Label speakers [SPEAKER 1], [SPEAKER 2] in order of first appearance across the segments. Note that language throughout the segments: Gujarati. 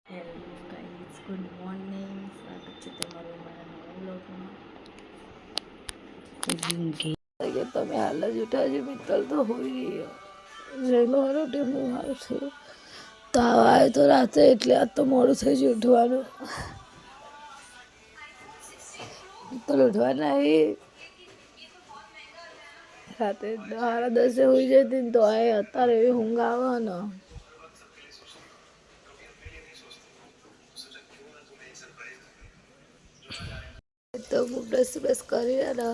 [SPEAKER 1] Hello guys, good morning. સ્વાગત છે તમારું મારા નવા વ્લોગમાં. તમે હાલ જ ઉઠા છે મિત્તલ તો હોઈ ગયો રોટી હું હાલ છું તાવ આવે તો રાતે એટલે આજ તો મોડું થઈ ગયું ઉઠવાનું. મિત્તલ ઉઠવા નહીં રાતે 10:30 હોઈ જતી ને તો અત્યારે એવી ઊંઘ આવે ને તો હું બ્રશ કરી ને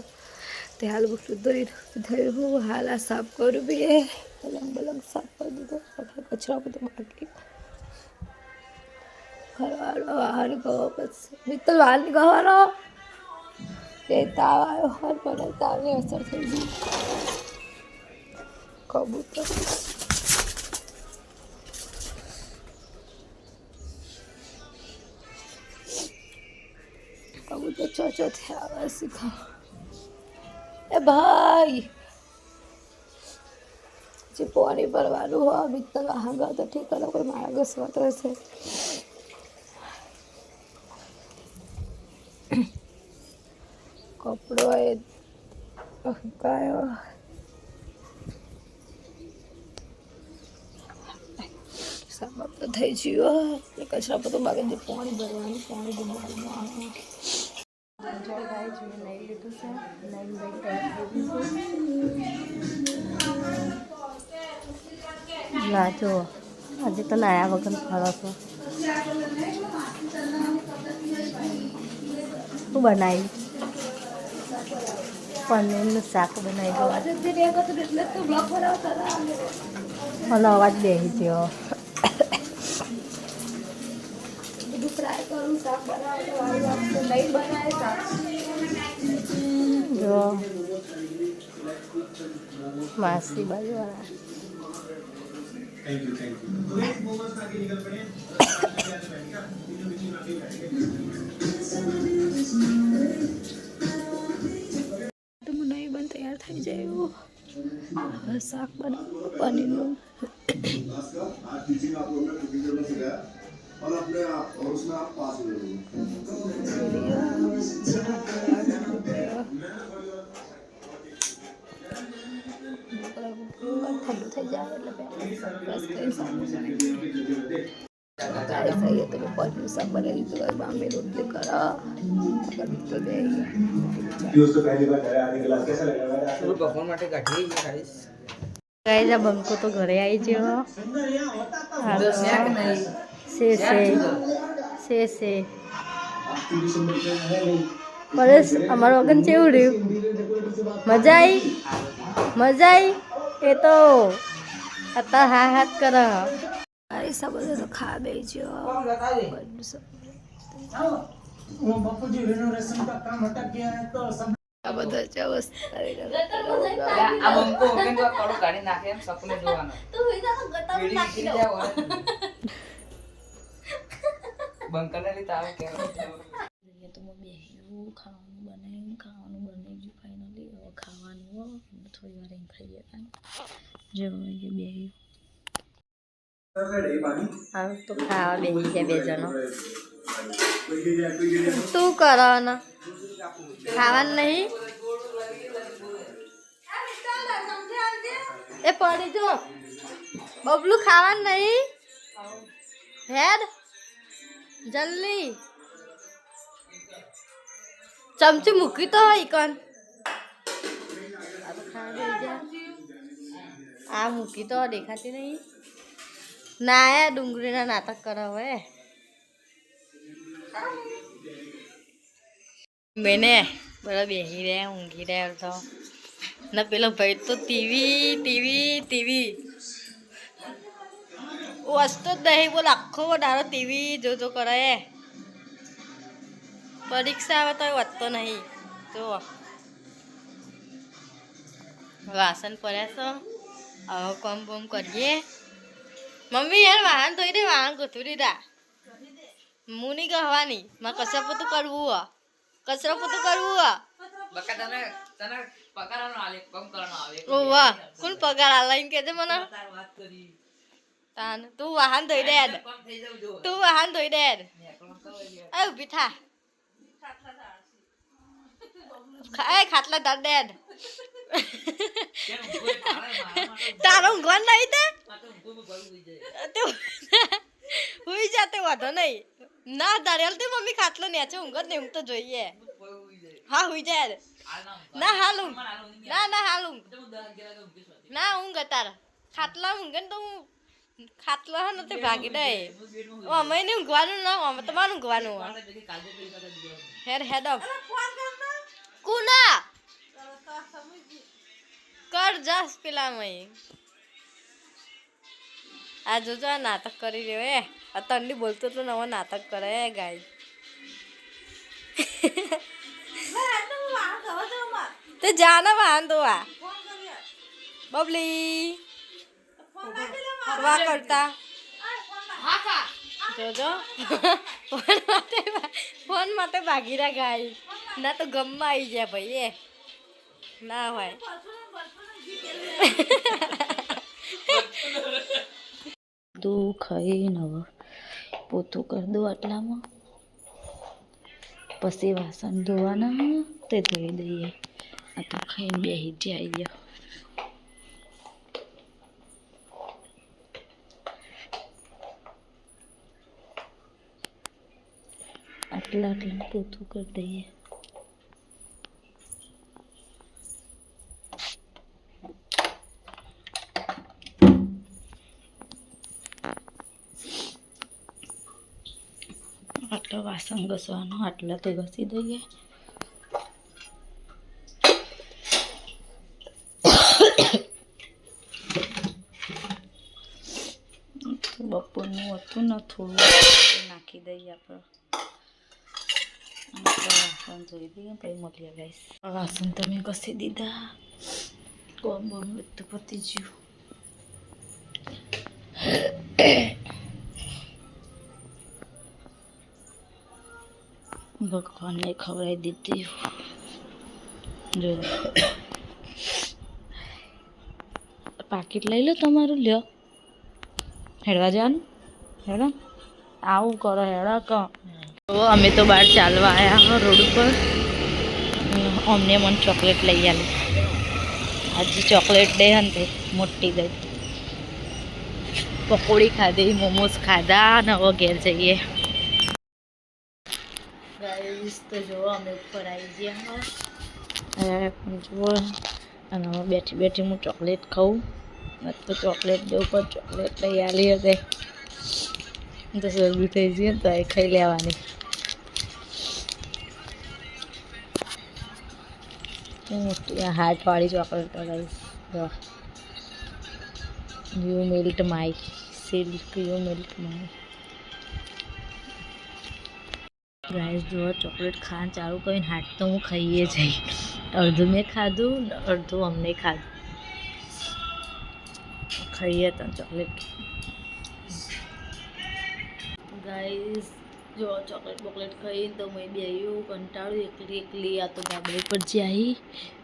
[SPEAKER 1] તે હાલ બધું ધોઈ હું હાલ આ સાફ કરું બી પલંગ બલંગ સાફ કરી દીધો. કચરા બધું બાકી ફરવાનો બહાર ગયો પછી મિત્તલ બહાર ગવાનો તે તાવ આવ્યો હોય મને તાવની અસર થઈ ગઈ. કબૂતર ચોચો થયા શીખા એ ભાઈ જે પાણી ભરવાનું હોય મિત્તલ હાંગા તો ઠીક કરો કોઈ મારા ઘસવા તો હશે. કપડો એ કાયો સાબા તો થઈ ગયો કચરા બધું બાકી જે પાણી ભરવાનું પાણી ભરવાનું ગાઈઝ મેં લઈ લીધું છે ના જો આજે તો નાયા વગર ફરો છો. શું બનાવી પનીરનું શાક બનાવી દો મને અવાજ બેસી ગયો. જો માસી બાજુવાળા તો નહીં બન તૈયાર થઈ જાય હવે શાક બનાવું પનીરનું. और अपने आप और उसमें आप पास हो जाओगे ठंडू થઈ જાય એટલે બસ કરી સારું તો પનીર શાક બનાવી દીધું બાંબે રોટલી કરો તો દે दोस्तों पहली बार घर आने के बाद कैसा लगा मेरा शुरू परफॉर्म માટે કાઢી ગાઈસ ગાઈસ આ બંકો તો ઘરે આવી ગયો. સે પરેશ અમારું વગન કેવું રહ્યું? મજા આવી એ તો અત્યારે હા હાથ કર આ બધું તો ખા બે બધા જ ખાવાનું બની ગયું ફાઇનલી. હવે ખાવાનું થોડી વાર એમ ખાઈએ જો બેહ્યું તો ખાવા બેસી ગયા બે જણો. તું કરવાના ખાવાનું નહીં એ પડી જો બબલું ખાવાનું નહીં હેડ જલ્દી ચમચી મૂકી તો હોય કન આ મૂકી તો દેખાતી નહીં ના એ ડુંગળીના નાટક કરાવે મેને બધા બેસી રહ્યા ઊંઘી રહ્યા તો ના પેલો ભાઈ તો ટીવી વસ્તુ જ નહીં બોલ આખો દાડો ટીવી જોજો કરે. પરીક્ષા આવે તો વધતો નહીં. જો વાસણ પડ્યા છો હવે કોમ બોમ કરીએ. મમ્મી યાર વાહન ધોઈ દે વાહન ગોઠવી દીધા હું નહીં કહેવાની મારે કચરા પોતું કરવું વાહ કોણ પગાર આલે એમ કહેજે મને તાન તું વાહન ધોઈ દે તું વાહન ધોઈ દે એ ઊભી થા એ ખાટલા ધાર દે તારો ઊંઘવા નહીં તે હુઈ જાતે વાંધો નહીં ના ધારેલ તે મમ્મી ખાટલો નેચે ઊંઘ જ નહીં ઊંઘ તો જોઈએ હા હુઈ જાય ના હાલ ઊંઘ ના હાલ ઊંઘ ના ઊંઘ તાર ખાટલા ઊંઘે ને તો હું ખાટલો હા નથી ભાગી દે અમે નહીં ઊંઘવાનું ના અમે તમારું ઊંઘવાનું હેડ હેડ કુના કર જાસ પેલા મય આ જોજો આ નાટક કરી રહ્યો એ આ તંડી બોલતો તો નવો નાટક કરે ગાય તે જાના વાહન તો આ બબલી વા કરતા જોજો ફોન માટે ભાગીરા ગાય ના તો ગમમાં આવી જાય ભાઈ એ ના હોય દૂધ ખાઈને હવે પોતું કરી દો આટલામાં પછી વાસણ ધોવાના તે ધોઈ દઈએ આ તો ખાઈને બેસી જાય આટલા પોતું કરી દઈએ આટલો વાસણ ઘસવાનો આટલા તો ઘસી દઈએ બપોરનું હતું ને થોડું નાખી દઈએ આપણે વાસણ ધોઈ દઈએ પછી મળીએ ગાઈસ વાસણ તમે ઘસી દીધા કોમ બોમ બધું પતી ગયું ભગવાનને ખવડાવી દીધી જો પાકીટ લઈ લો તમારું લ્યો હેડવા જવાનું હેડો આવું કરો હેડો કહો અમે તો બહાર ચાલવા આવ્યા રોડ ઉપર અમને મને ચોકલેટ લઈ આવી આજે ચોકલેટ ડે હતી મોટી દઈ પકોડી ખાધી મોમોસ ખાધા ને હવે ઘેર જઈએ ગાઈસ તો જો અમે ઉપર આવી ગયા જુઓ અને હવે બેઠી બેઠી હું ચોકલેટ ખાઉં તો ચોકલેટ દે ઉપર ચોકલેટ લઈ આવી હતી તો શરબી થઈ જઈએ તો એ ખાઈ લેવાની મોટી હાર્ટવાળી ચોકલેટ લગાવીશ you melt my Silk you melt my guys જો ચોકલેટ ખાવાનું ચાલુ કરીને હાથ તો હું ખાઈએ જઈ અડધું મેં ખાધું અડધું અમને ખાધું ખાઈએ તો ચોકલેટ ગાઈસ જો ચોકલેટ બોકલેટ ખાઈને તો મેં બેયું કંટાળ્યું એકલી આ તો ગાડી પર જઈ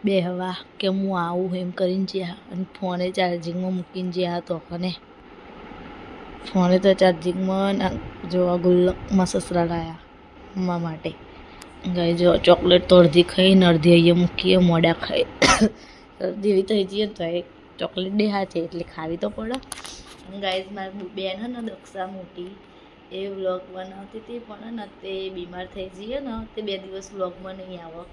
[SPEAKER 1] બે હવા કે હું આવું એમ કરીને જ્યાં અને ફોને ચાર્જિંગમાં મૂકીને જ્યાં તો અને ફોને તો ચાર્જિંગમાં જો ગુલ્લકમાં સસરા લાયા અમ્મા માટે ગાય જો ચોકલેટ તો અડધી ખાઈને અડધી અહીંયા મૂકીએ મોડા ખાઈ શરદી એવી થઈ જઈએ તો એ ચોકલેટ દેહા છે એટલે ખાવી તો પડે ગાઈઝ મારી બેન હે ને દક્ષા મોટી એ વ્લોગ બનાવતી હતી પણ ને તે બીમાર થઈ જઈએ ને તે 2 દિવસ વ્લોગમાં નહીં આવે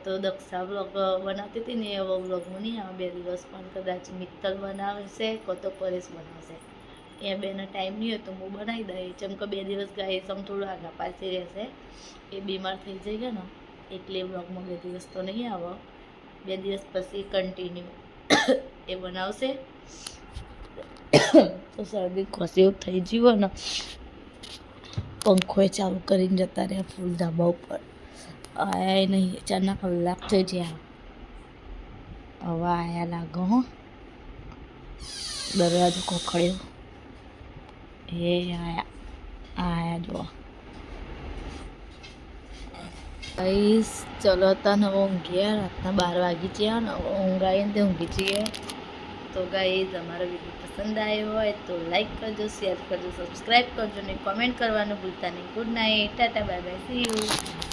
[SPEAKER 1] તો દક્ષા વ્લોગ બનાવતી હતી ને એવો વ્લોગમાં નહીં આવે 2 દિવસ પણ કદાચ મિત્તલ બનાવશે તો પરેશ બનાવશે એ બેને ટાઈમ નહીં હોય તો હું બનાવી દઈશ જેમ કે 2 દિવસ ગાય સમ થોડું આગા પાછી રહેશે એ બીમાર થઈ જઈએ ને એટલે વ્લોગમાં 2 દિવસ તો નહીં આવે 2 દિવસ પછી કન્ટિન્યુ એ બનાવશે તો શરદી ખોસી એવું થઈ ગયું ને પંખોએ ચાલુ કરીને જતા રહ્યા ફૂલ ધાબા ઉપર આયા નહીં 4 કલાક થઈ ગયા હવે આયા લાગો હો દરવાજો ખોખડ્યો એ આયા જો ગાઈસ ચલો હતા ને ઊંઘ્યા રાતના 12 વાગી ગયા ને ઊંઘ આવીને તે ઊંઘી જઈએ તો ગાઈઝ અમારો વિડીયો પસંદ આવ્યો હોય તો લાઈક કરજો, શેર કરજો, સબસ્ક્રાઈબ કરજો ને કોમેન્ટ કરવાનું ભૂલતા નહીં. Good night, Tata, bye bye, C you.